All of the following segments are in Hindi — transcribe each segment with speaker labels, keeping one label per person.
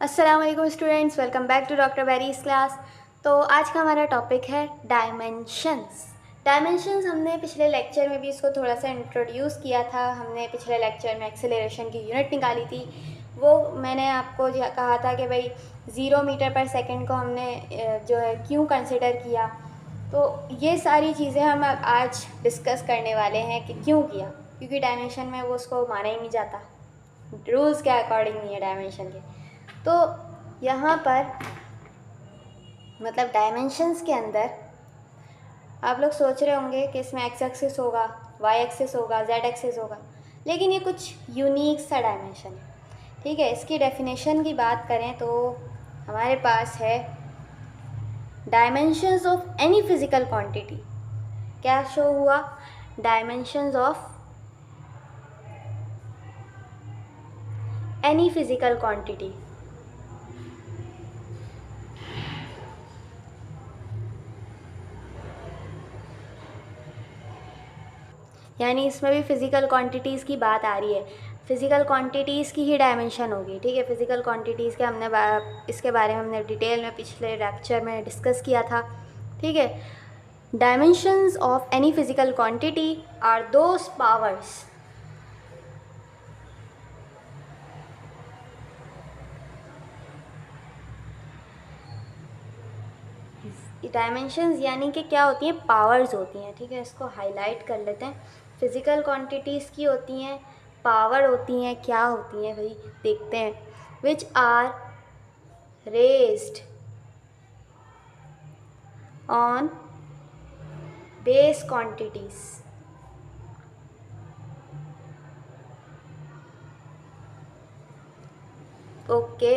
Speaker 1: अस्सलाम वालेकुम students, welcome back to doctor Barry's class. तो आज का हमारा टॉपिक है डायमेंशंस। डायमेंशंस हमने पिछले लेक्चर में भी इसको थोड़ा सा इंट्रोड्यूस किया था। हमने पिछले लेक्चर में एक्सेलरेशन की यूनिट निकाली थी। वो मैंने आपको कहा था कि भाई 0 मीटर पर सेकंड को हमने जो है क्यों कंसिडर किया। तो ये सारी चीज़ें हम आज डिस्कस करने वाले हैं कि क्यों किया, क्योंकि डायमेंशन में वो उसको माना ही नहीं जाता, रूल्स के अकॉर्डिंग नहीं है डायमेंशन के। तो यहाँ पर मतलब डायमेंशंस के अंदर आप लोग सोच रहे होंगे कि इसमें एक्स एक्सिस होगा, वाई एक्सिस होगा, जेड एक्सिस होगा, लेकिन ये कुछ यूनिक सा डायमेंशन है। ठीक है, इसकी डेफिनेशन की बात करें तो हमारे पास है dimensions of any physical quantity. क्या शो हुआ? Dimensions of any physical quantity. यानी इसमें भी फ़िज़िकल क्वांटिटीज़ की बात आ रही है, फ़िज़िकल क्वांटिटीज़ की ही डायमेंशन होगी। ठीक है, फ़िज़िकल क्वांटिटीज़ के इसके बारे में हमने डिटेल में पिछले लेक्चर में डिस्कस किया था। ठीक है, dimensions of any physical quantity are those powers dimensions यानी कि क्या होती हैं? पावर्स होती हैं। ठीक है, इसको हाईलाइट कर लेते हैं। फिज़िकल क्वांटिटीज़ की होती हैं, पावर होती हैं। क्या होती हैं भाई, देखते हैं। Which are raised on base quantities. Okay,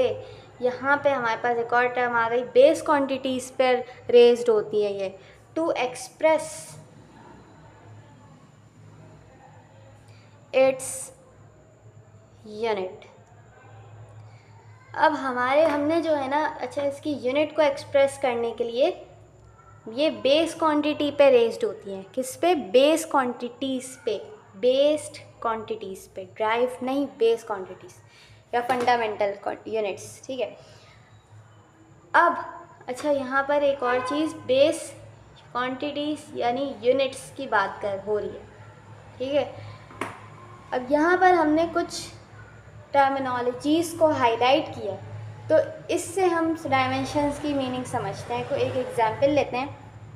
Speaker 1: यहाँ पे हमारे पास एक और टर्म आ गई, बेस क्वांटिटीज़ पर रेज्ड होती है ये, टू एक्सप्रेस इट्स यूनिट। अब हमने जो है ना, अच्छा, इसकी यूनिट को एक्सप्रेस करने के लिए ये बेस क्वांटिटी पे रेज्ड होती हैं। किस पे? बेस क्वांटिटीज़ पे, बेस्ड क्वांटिटीज़ पे, ड्राइव नहीं, बेस क्वांटिटीज़ या फंडामेंटल यूनिट्स। ठीक है, अब अच्छा, यहाँ पर एक और चीज़, बेस क्वांटिटीज़ यानी यूनिट्स की बात हो रही है। ठीक है, अब यहाँ पर हमने कुछ टर्मिनोलॉजीज़ को हाईलाइट किया, तो इससे हम डायमेंशंस की मीनिंग समझते हैं। कोई एक एग्जांपल लेते हैं।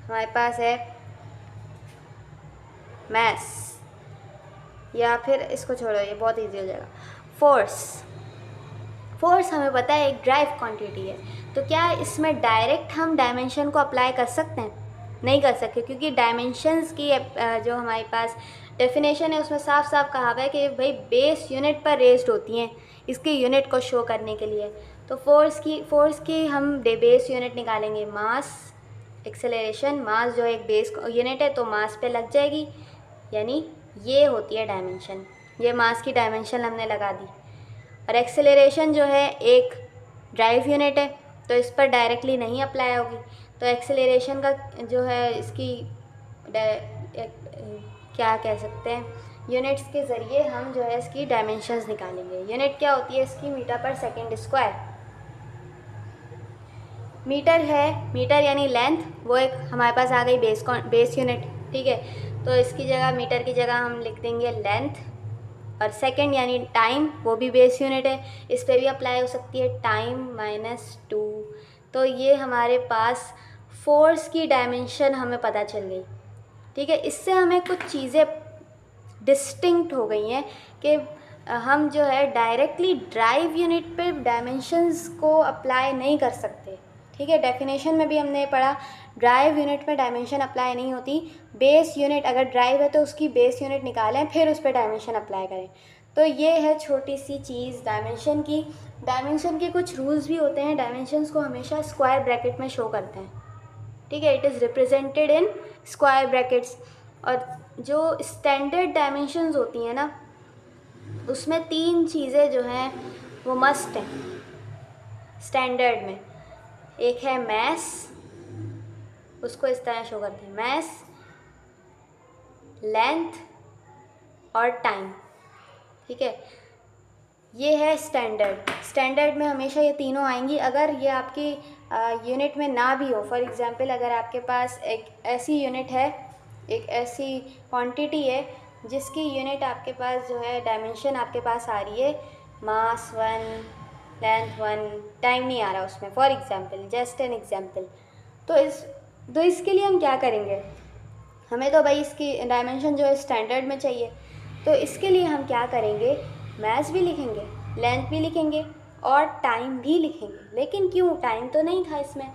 Speaker 1: हमारे पास है मैस, या फिर इसको छोड़ो, ये बहुत इजी हो जाएगा, फोर्स। फोर्स हमें पता है एक ड्राइव क्वांटिटी है, तो क्या इसमें डायरेक्ट हम डायमेंशन को अप्लाई कर सकते हैं? नहीं कर सकते, क्योंकि डायमेंशंस की जो हमारे पास डेफिनेशन है उसमें साफ साफ कहा हुआ है कि भाई बेस यूनिट पर रेज्ड होती हैं, इसकी यूनिट को शो करने के लिए। तो फोर्स की हम बेस यूनिट निकालेंगे, मास एक्सेलरेशन। मास जो एक बेस यूनिट है तो मास पे लग जाएगी, यानी ये होती है डायमेंशन। ये मास की डायमेंशन हमने लगा दी। और एक्सेलरेशन जो है एक ड्राइव यूनिट है, तो इस पर डायरेक्टली नहीं अप्लाई होगी। तो एक्सेलरेशन का जो है इसकी क्या कह सकते हैं, यूनिट्स के ज़रिए हम जो है इसकी डायमेंशंस निकालेंगे। यूनिट क्या होती है इसकी? मीटर पर सेकंड स्क्वायर। मीटर है, मीटर यानी लेंथ, वो एक हमारे पास आ गई बेस यूनिट। ठीक है, तो इसकी जगह, मीटर की जगह हम लिख देंगे लेंथ। और सेकंड यानी टाइम, वो भी बेस यूनिट है, इस पर भी अप्लाई हो सकती है, टाइम -2। तो ये हमारे पास फोर्स की डायमेंशन हमें पता चल गई। ठीक है, इससे हमें कुछ चीज़ें डिस्टिंक्ट हो गई हैं कि हम जो है डायरेक्टली ड्राइव यूनिट पे डायमेंशंस को अप्लाई नहीं कर सकते। ठीक है, डेफिनेशन में भी हमने पढ़ा, ड्राइव यूनिट में डायमेंशन अप्लाई नहीं होती। बेस यूनिट अगर ड्राइव है तो उसकी बेस यूनिट निकालें, फिर उस पर डायमेंशन अप्लाई करें। तो ये है छोटी सी चीज़ डायमेंशन की। डायमेंशन के कुछ रूल्स भी होते हैं। डायमेंशंस को हमेशा स्क्वायर ब्रैकेट में शो करते हैं। ठीक है, it is represented in square brackets. और जो स्टैंडर्ड डायमेंशंस होती हैं ना, उसमें 3 चीज़ें जो हैं वो मस्ट हैं स्टैंडर्ड में। एक है मैस, उसको इस तरह शो करते हैं, मैस, लेंथ और टाइम। ठीक है, ये है स्टैंडर्ड। स्टैंडर्ड में हमेशा ये तीनों आएंगी। अगर ये आपकी यूनिट में ना भी हो, फॉर एग्ज़ाम्पल अगर आपके पास एक ऐसी यूनिट है, एक ऐसी क्वांटिटी है जिसकी यूनिट आपके पास जो है डायमेंशन आपके पास आ रही है मास 1, लेंथ 1, टाइम नहीं आ रहा उसमें, for example, just an example, तो इसके लिए हम क्या करेंगे, हमें तो भाई इसकी डायमेंशन जो है स्टैंडर्ड में चाहिए। तो इसके लिए हम क्या करेंगे, मास भी लिखेंगे, लेंथ भी लिखेंगे और टाइम भी लिखेंगे। लेकिन क्यों, टाइम तो नहीं था इसमें,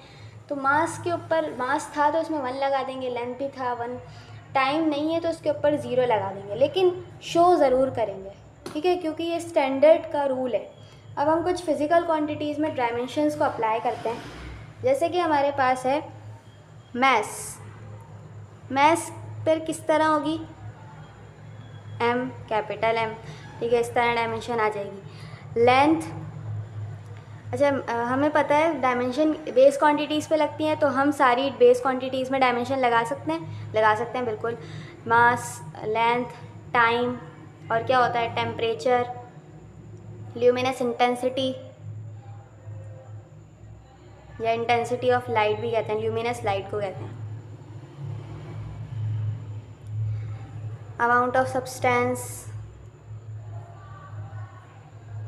Speaker 1: तो मास के ऊपर, मास था तो इसमें 1 लगा देंगे, लेंथ भी था 1, टाइम नहीं है तो उसके ऊपर 0 लगा देंगे, लेकिन शो ज़रूर करेंगे, ठीक है, क्योंकि ये स्टैंडर्ड का रूल है। अब हम कुछ फिज़िकल क्वांटिटीज़ में डायमेंशंस को अप्लाई करते हैं। जैसे कि हमारे पास है मास, मास पर किस तरह होगी, M, कैपिटल M, ठीक है, इस तरह डायमेंशन आ जाएगी। लेंथ, अच्छा हमें पता है डायमेंशन बेस क्वांटिटीज़ पे लगती हैं, तो हम सारी बेस क्वांटिटीज़ में डायमेंशन लगा सकते हैं बिल्कुल। मास, लेंथ, टाइम, और क्या होता है, टेम्परेचर, ल्यूमिनस इंटेंसिटी या इंटेंसिटी ऑफ लाइट भी कहते हैं, ल्यूमिनस लाइट को कहते हैं। अमाउंट ऑफ सब्सटेंस,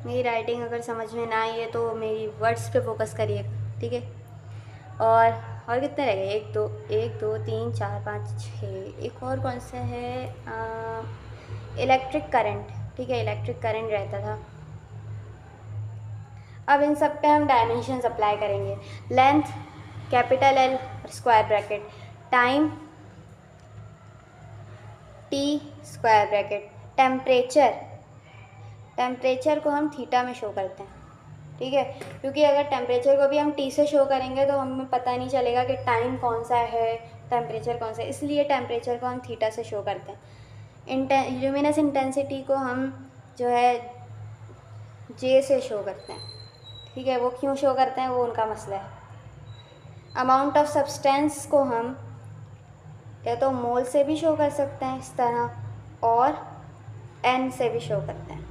Speaker 1: मेरी राइटिंग अगर समझ में ना आई है तो मेरी वर्ड्स पे फोकस करिए, ठीक है। और कितने रह गए, 1 2 3 4 5 6, एक और कौन सा है, इलेक्ट्रिक करंट, ठीक है, इलेक्ट्रिक करंट रहता था। अब इन सब पे हम डायमेंशंस अप्लाई करेंगे। Length capital L square bracket, time T square bracket, temperature को हम थीटा में शो करते हैं, ठीक है, क्योंकि अगर टेम्परेचर को भी हम T से शो करेंगे तो हमें पता नहीं चलेगा कि टाइम कौन सा है, टेम्परेचर कौन सा है, इसलिए टेम्परेचर को हम थीटा से शो करते हैं। ल्यूमिनस इंटेंसिटी को हम जो है J से शो करते हैं, ठीक है, वो क्यों शो करते हैं वो उनका मसला है। अमाउंट ऑफ सब्सटेंस को हम या तो मोल से भी शो कर सकते हैं इस तरह, और N से भी शो करते हैं,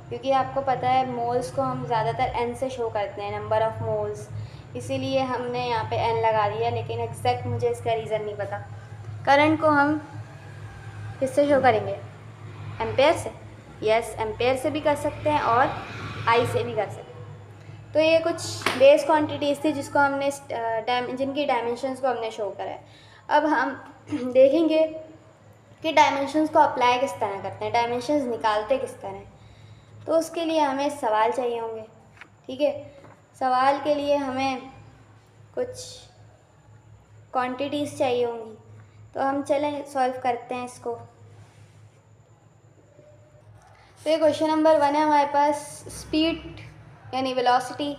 Speaker 1: क्योंकि आपको पता है मोल्स को हम ज़्यादातर N से शो करते हैं, नंबर ऑफ़ मोल्स, इसीलिए हमने यहाँ पे N लगा दिया, लेकिन एग्जैक्ट मुझे इसका रीज़न नहीं पता। करंट को हम किससे शो करेंगे, एम्पेयर से, यस, एम्पेयर से भी कर सकते हैं और I से भी कर सकते हैं। तो ये कुछ बेस क्वांटिटीज़ थी जिसको हमने जिनकी डायमेंशंस को हमने शो करा है। अब हम देखेंगे कि डायमेंशंस को अप्लाई किस तरह करते हैं, डायमेंशंस निकालते किस तरह हैं। तो उसके लिए हमें सवाल चाहिए होंगे, ठीक है, सवाल के लिए हमें कुछ क्वांटिटीज़ चाहिए होंगी, तो हम चलें सॉल्व करते हैं इसको। तो ये क्वेश्चन नंबर 1 है हमारे पास, स्पीड यानी velocity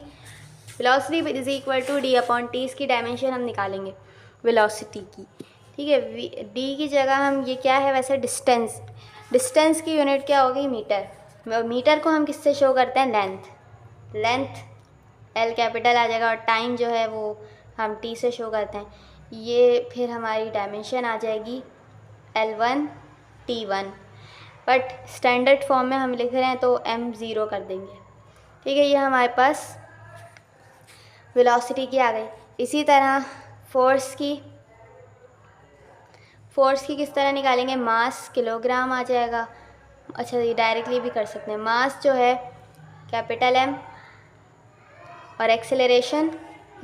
Speaker 1: is equal to D/T, इसकी डायमेंशन हम निकालेंगे वेलोसिटी की, ठीक है। D की जगह हम, ये क्या है वैसे, डिस्टेंस की यूनिट क्या होगी, मीटर को हम किससे शो करते हैं, लेंथ L कैपिटल आ जाएगा, और टाइम जो है वो हम T से शो करते हैं। ये फिर हमारी डायमेंशन आ जाएगी L1 T1, but standard form में हम लिख रहे हैं तो M0 कर देंगे, ठीक है। ये हमारे पास वेलोसिटी की आ गई। इसी तरह फोर्स की किस तरह निकालेंगे, मास किलोग्राम आ जाएगा। अच्छा, ये डायरेक्टली भी कर सकते हैं, मास जो है कैपिटल M, और एक्सेलरेशन,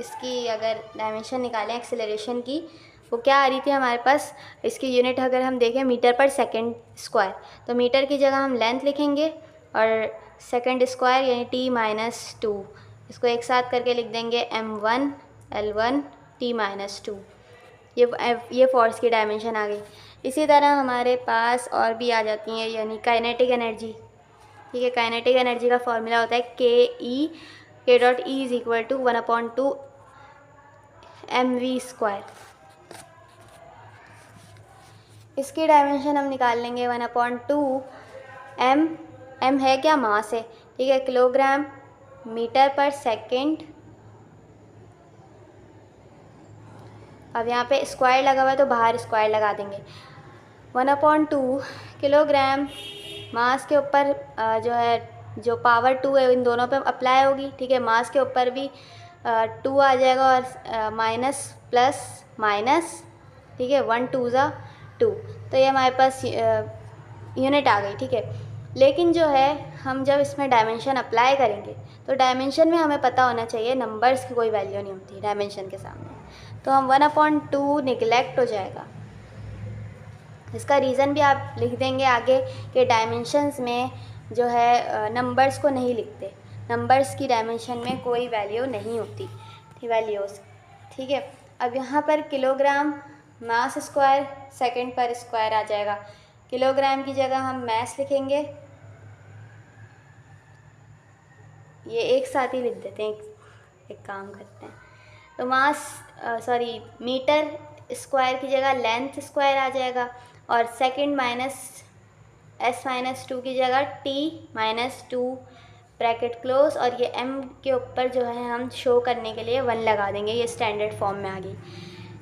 Speaker 1: इसकी अगर डायमेंशन निकालें एक्सेलरेशन की, वो क्या आ रही थी हमारे पास, इसकी यूनिट अगर हम देखें मीटर पर सेकंड स्क्वायर, तो मीटर की जगह हम लेंथ लिखेंगे और सेकंड स्क्वायर यानी T-2, इसको एक साथ करके लिख देंगे M1 L1 T-2। ये फोर्स की डायमेंशन आ गई। इसी तरह हमारे पास और भी आ जाती हैं, यानी काइनेटिक एनर्जी, ठीक है। काइनेटिक एनर्जी का फॉर्मूला होता है K.E is equal to 1/2 mv²। इसकी डायमेंशन हम निकाल लेंगे 1/2 m है क्या, मास है, ठीक है, किलोग्राम मीटर पर सेकंड। अब यहाँ पे स्क्वायर लगा हुआ है तो बाहर स्क्वायर लगा देंगे। 1/2 किलोग्राम मास के ऊपर जो है जो पावर 2 है इन दोनों पे अप्लाई होगी, ठीक है। मास के ऊपर भी 2 आ जाएगा और माइनस प्लस माइनस, ठीक है, 1 2 ज़ा 2, तो ये हमारे पास यूनिट आ गई, ठीक है। लेकिन जो है हम जब इसमें डायमेंशन अप्लाई करेंगे तो डायमेंशन में हमें पता होना चाहिए नंबर्स की कोई वैल्यू नहीं होती डायमेंशन के सामने, तो हम 1/2 निगलेक्ट हो जाएगा। इसका रीज़न भी आप लिख देंगे आगे कि डायमेंशंस में जो है नंबर्स को नहीं लिखते, नंबर्स की डायमेंशन में कोई वैल्यू नहीं होती वैल्यूज़, ठीक है। अब यहाँ पर किलोग्राम मास स्क्वायर सेकंड पर स्क्वायर आ जाएगा, किलोग्राम की जगह हम मैस लिखेंगे, ये एक साथ ही लिख देते हैं, एक काम करते हैं, तो मास मीटर स्क्वायर की जगह लेंथ स्क्वायर आ जाएगा, और सेकंड माइनस s-2 की जगह t-2 ब्रैकेट क्लोज, और ये m के ऊपर जो है हम शो करने के लिए 1 लगा देंगे, ये स्टैंडर्ड फॉर्म में आ गई,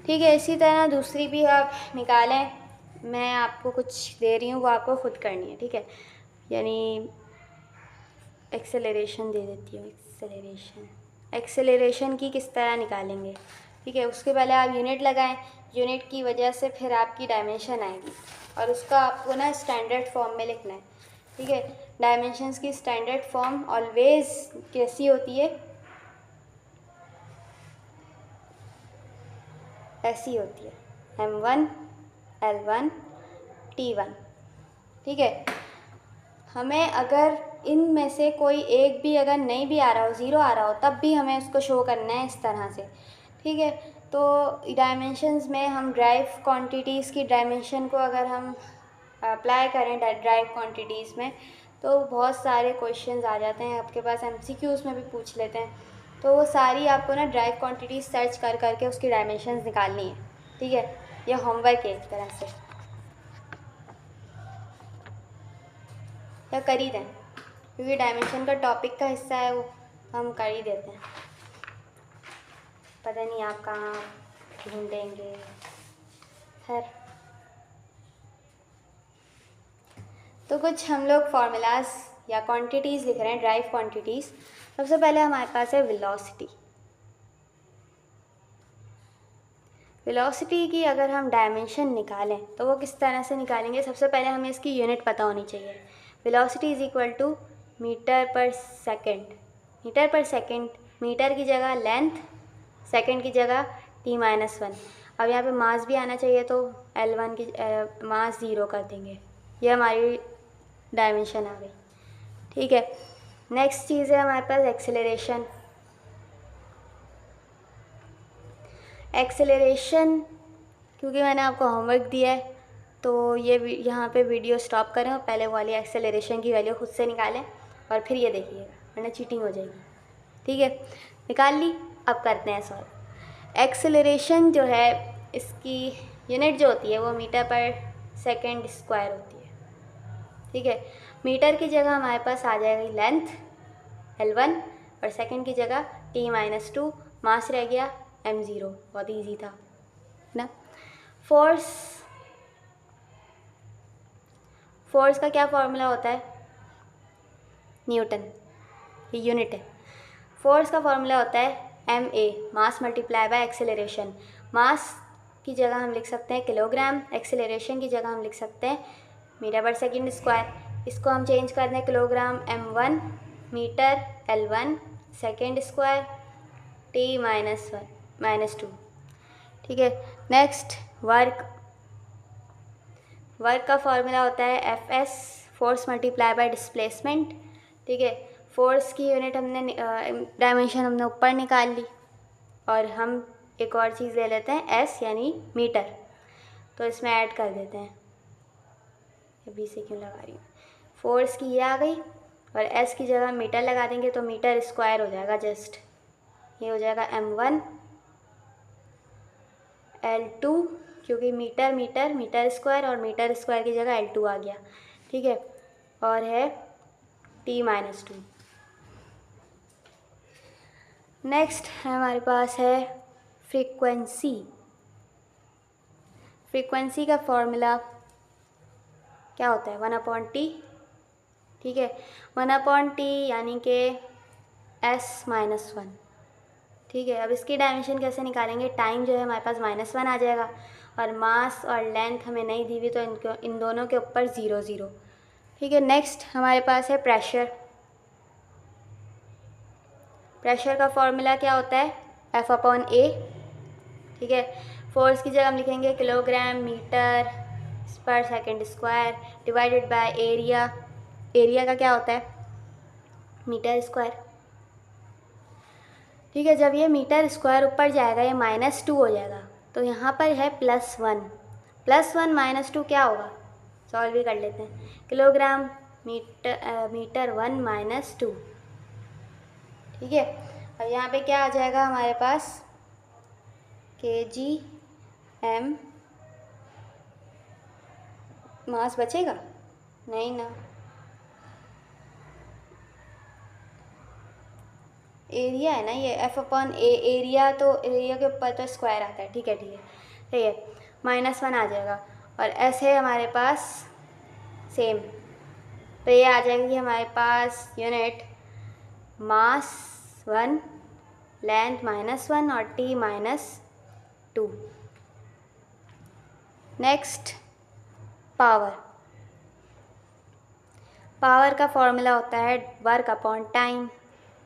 Speaker 1: ठीक है। इसी तरह दूसरी भी आप निकालें, मैं आपको कुछ दे रही हूँ वो आपको खुद करनी है, ठीक है। यानी एक्सेलरेशन दे देती हूँ, एक्सेलरेशन की किस तरह निकालेंगे, ठीक है। उसके पहले आप यूनिट लगाएं, यूनिट की वजह से फिर आपकी डायमेंशन आएगी, और उसका आपको ना स्टैंडर्ड फॉर्म में लिखना है, ठीक है। डायमेंशंस की स्टैंडर्ड फॉर्म ऑलवेज कैसी होती है, ऐसी होती है, m1 l1 t1, ठीक है। हमें अगर इन में से कोई एक भी अगर नहीं भी आ रहा हो, ज़ीरो आ रहा हो, तब भी हमें उसको शो करना है इस तरह से, ठीक है। तो डायमेंशंस में हम ड्राइव क्वांटिटीज़ की डायमेंशन को अगर हम अप्लाई करें ड्राइव क्वांटिटीज़ में, तो बहुत सारे क्वेश्चंस आ जाते हैं आपके पास, MCQs में भी पूछ लेते हैं, तो वो सारी आपको ना ड्राइव क्वांटिटीज़ सर्च कर करके उसकी डायमेंशंस निकालनी है, ठीक है। ये होमवर्क है एक तरह से, या कर ही दें, क्योंकि डायमेंशन का टॉपिक का हिस्सा है वो, हम कर ही देते हैं, पता नहीं आप कहाँ ढूंढेंगे। खैर, तो कुछ हम लोग फार्मूलाज या क्वांटिटीज़ लिख रहे हैं, ड्राइव क्वांटिटीज़। सबसे पहले हमारे पास है वेलोसिटी। वेलोसिटी की अगर हम डायमेंशन निकालें तो वो किस तरह से निकालेंगे, सबसे पहले हमें इसकी यूनिट पता होनी चाहिए। Velocity is equal to metre per second, metre per second, metre की जगह लेंथ, सेकेंड की जगह t-1। अब यहाँ पे मास भी आना चाहिए, तो L1 की मास 0 कर देंगे, ये हमारी डायमेंशन आ गई, ठीक है। नेक्स्ट चीज़ है हमारे पास एक्सेलरेशन। एक्सेलरेशन क्योंकि मैंने आपको होमवर्क दिया है, तो ये यहाँ पे वीडियो स्टॉप करें और पहले वाली एक्सेलरेशन की वैल्यू खुद से निकालें और फिर ये देखिएगा, वरना चीटिंग हो जाएगी, ठीक है। निकाल ली, अब करते हैं सॉल्व। एक्सेलरेशन जो है इसकी यूनिट जो होती है वो मीटर पर सेकेंड स्क्वायर होती है, ठीक है। मीटर की जगह हमारे पास आ जाएगी लेंथ L1 और सेकेंड की जगह t-2, मास रह गया m0, बहुत इजी था ना। फोर्स का क्या फॉर्मूला होता है, न्यूटन, ये यूनिट है। फोर्स का फॉर्मूला होता है ma, mass multiply by acceleration. Mass की जगह हम लिख सकते हैं किलोग्राम, एक्सेलरेशन की जगह हम लिख सकते हैं मीटर पर सेकेंड स्क्वायर। इसको हम चेंज कर दें kilogram m1 metre L1 second square t-2, ठीक है। नेक्स्ट वर्क का फॉर्मूला होता है Fs, force multiply by displacement, ठीक है। फोर्स की यूनिट हमने डायमेंशन हमने ऊपर निकाल ली, और हम एक और चीज़ ले लेते हैं S यानी मीटर, तो इसमें ऐड कर देते हैं, अभी से क्यों लगा रही हूँ, फोर्स की ये आ गई और S की जगह मीटर लगा देंगे तो मीटर स्क्वायर हो जाएगा, जस्ट ये हो जाएगा m1 L2, क्योंकि मीटर स्क्वायर और मीटर स्क्वायर की जगह L2 आ गया, ठीक है। और है t-2। नेक्स्ट हमारे पास है फ्रीक्वेंसी। फ्रीक्वेंसी का फॉर्मूला क्या होता है 1/t, ठीक है। 1/t यानी कि s-1, ठीक है। अब इसकी डायमेंशन कैसे निकालेंगे, टाइम जो है हमारे पास -1 आ जाएगा और मास और लेंथ हमें नहीं दी हुई, तो इन दोनों के ऊपर 0 0, ठीक है। नेक्स्ट हमारे पास है प्रेशर। प्रेशर का फॉर्मूला क्या होता है, F/A, ठीक है। फोर्स की जगह हम लिखेंगे किलोग्राम मीटर पर second square divided by area. Area का क्या होता है, मीटर स्क्वायर, ठीक है। जब ये मीटर स्क्वायर ऊपर जाएगा ये -2 हो जाएगा, तो यहाँ पर है +1, +1 -2 क्या होगा, सॉल्व भी कर लेते हैं। किलोग्राम मीटर 1 - 2, ठीक है। अब यहाँ पे क्या आ जाएगा हमारे पास, kg/m, मास बचेगा नहीं ना, एरिया है ना ये, F/A, एरिया, तो एरिया के ऊपर तो स्क्वायर आता है, ठीक है ठीक है, सही है। -1 आ जाएगा और ऐसे हमारे पास सेम, तो ये आ जाएगी हमारे पास यूनिट मास 1, लेंथ -1 और t -2। Next power. पावर का फॉर्मूला होता है वर्क अपॉन टाइम,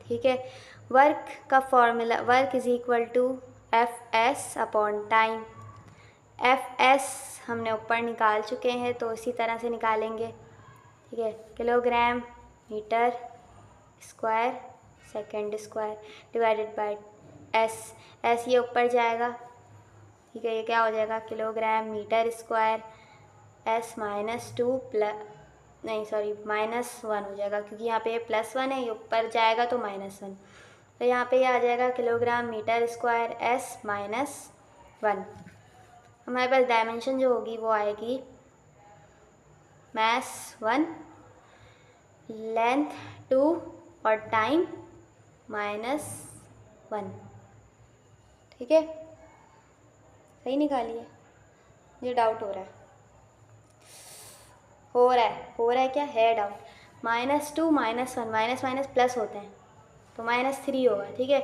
Speaker 1: ठीक है। वर्क का formula, work is equal to Fs/टाइम। Fs हमने ऊपर निकाल चुके हैं, तो इसी तरह से निकालेंगे, ठीक है। Kilogram metre square second square divided by s ये ऊपर जाएगा, ठीक है। ये क्या हो जाएगा, किलोग्राम मीटर स्क्वायर s-2 -1 हो जाएगा, क्योंकि यहाँ पे ये +1 है, ये ऊपर जाएगा तो -1, तो यहाँ पे ये आ जाएगा किलोग्राम मीटर स्क्वायर s-1। हमारे पास डायमेंशन जो होगी वो आएगी मास 1, लेंथ 2 और टाइम -1, ठीक है। सही निकालिए, मुझे डाउट हो रहा है, हो रहा है क्या है डाउट। -2 -1, माइनस माइनस प्लस होते हैं, तो -3 होगा, ठीक है।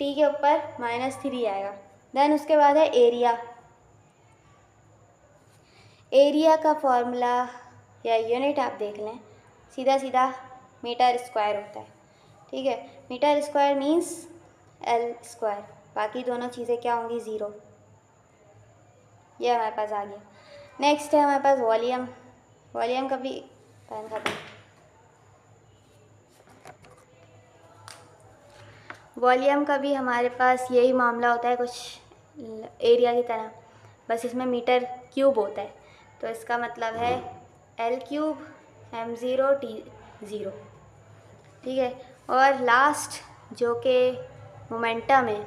Speaker 1: t के ऊपर -3 आएगा। देन उसके बाद है एरिया। एरिया का फॉर्मूला या यूनिट आप देख लें, सीधा सीधा मीटर स्क्वायर होता है, ठीक है। मीटर स्क्वायर मीन्स L², बाकी दोनों चीज़ें क्या होंगी, 0। ये हमारे पास आ गया। नेक्स्ट है हमारे पास वॉल्यूम। वॉल्यूम का भी पेन खत्म। वॉल्यूम का भी हमारे पास यही मामला होता है, कुछ एरिया की तरह, बस इसमें मीटर क्यूब होता है, तो इसका मतलब है L³ m0 t0, ठीक है। और लास्ट जो कि मोमेंटम है,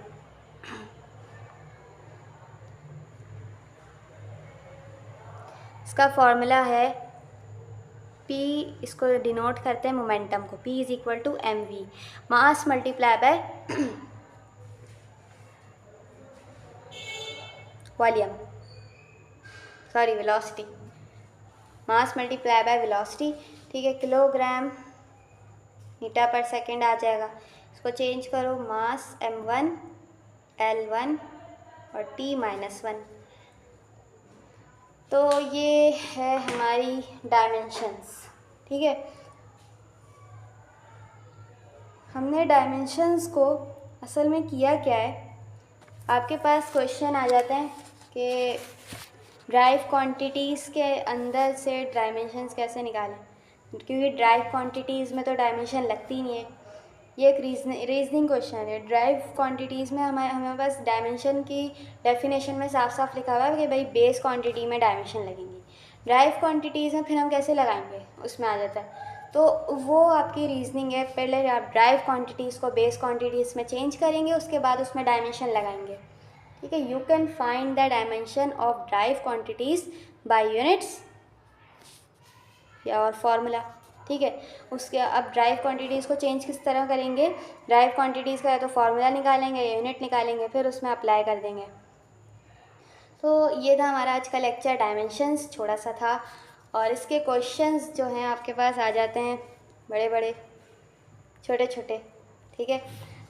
Speaker 1: इसका फॉर्मूला है P, इसको डिनोट करते हैं मोमेंटम को, P = mv, mass multiply by volume, sorry velocity, mass multiply by velocity, ठीक है। किलोग्राम मीटर पर सेकंड आ जाएगा, इसको चेंज करो, मास m1 L1 और t -1, तो ये है हमारी डायमेंशंस, ठीक है। हमने डायमेंशंस को असल में किया क्या है, आपके पास क्वेश्चन आ जाते हैं कि ड्राइव क्वांटिटीज़ के अंदर से डायमेंशंस कैसे निकालें, क्योंकि ड्राइव क्वांटिटीज़ में तो डायमेंशन लगती नहीं है। ये एक रीजनिंग क्वेश्चन है। ड्राइव क्वांटिटीज़ में हमारे पास डायमेंशन की डेफिनेशन में साफ साफ लिखा हुआ है कि भाई बेस क्वांटिटी में डायमेंशन लगेंगी। ड्राइव क्वांटिटीज़ में फिर हम कैसे लगाएंगे, उसमें आ जाता है, तो वो आपकी रीजनिंग है। पहले आप ड्राइव क्वांटिटीज़ को बेस क्वांटिटीज़ में चेंज करेंगे, उसके बाद उसमें डायमेंशन लगाएंगे, ठीक है। You can find the dimension of drive quantities by units या और फॉर्मूला, ठीक है। उसके अब ड्राइव क्वांटिटीज़ को चेंज किस तरह करेंगे, ड्राइव क्वांटिटीज़ का या तो फॉर्मूला निकालेंगे या यूनिट निकालेंगे, फिर उसमें अप्लाई कर देंगे। तो ये था हमारा आज का लेक्चर, डायमेंशंस छोटा सा था, और इसके क्वेश्चंस जो हैं आपके पास आ जाते हैं बड़े बड़े, छोटे छोटे। ठीक है,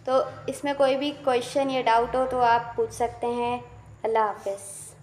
Speaker 1: तो इसमें कोई भी क्वेश्चन या डाउट हो तो आप पूछ सकते हैं। अल्लाह हाफ़िज़।